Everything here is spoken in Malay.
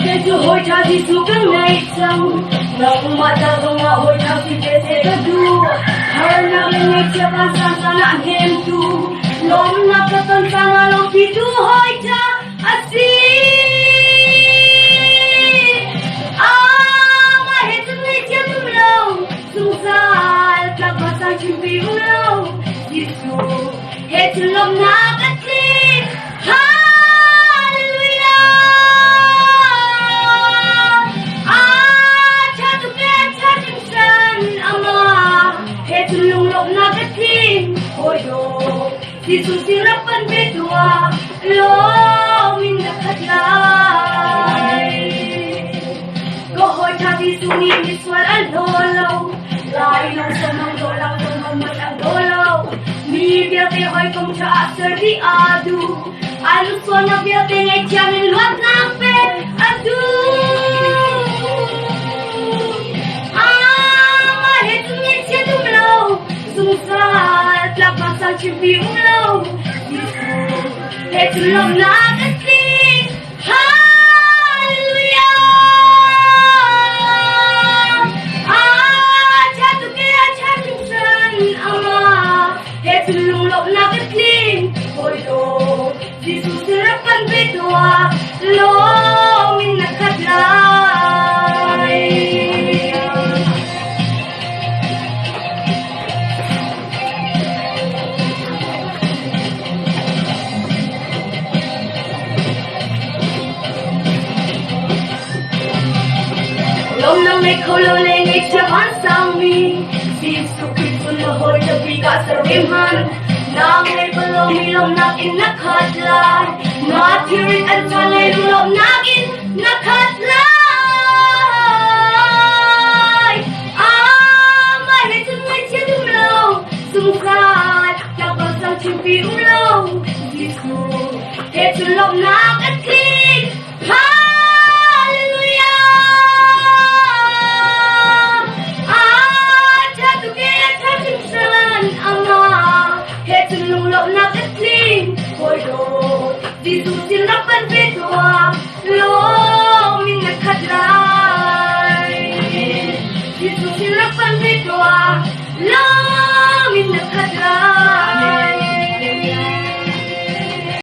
Medyo hoy tadi sugang naisang Nang matagong nga hoy tadi kese kadu Har na ringay siya pasan sana ang hentu Lom na katan sana long pitu hoy ta asi Mahitong ngay siya tumlaw Sungsal Tagpasan simpi ulaw Yesu Hetulong na katli Tulong na kating Oyo Yesus sirapan bedua Lo minakatlay Gohoy tadi sungi miswal alolo Lai long samang dolang Tumamay ang dolaw Mibiyate hoy kong siya asar di adu Aluswa na biyate ngay tiyamin luat na pe adu Sungsal, lapasan simpi ulaw Yesu, hetulong na kasing Hallelujah Jatuh kaya jatuhsan Ama Hetulong na kasing Oyo Yesus serapan bedua Lo minakatlay Lom na may kululeng itsyaman sa amin Si Yesu Cristo na hoy nabika sa rimhan Na may balong nakin nakadlay Matirit at salay lulong nakin nakadlay Mahitong may siya dumlaw Sungsal, labas ang simpi ulaw Yesu, hetulong na katling Yesus sirapan bedua Lo minakatlay Yesus sirapan bedua Lo minakatlay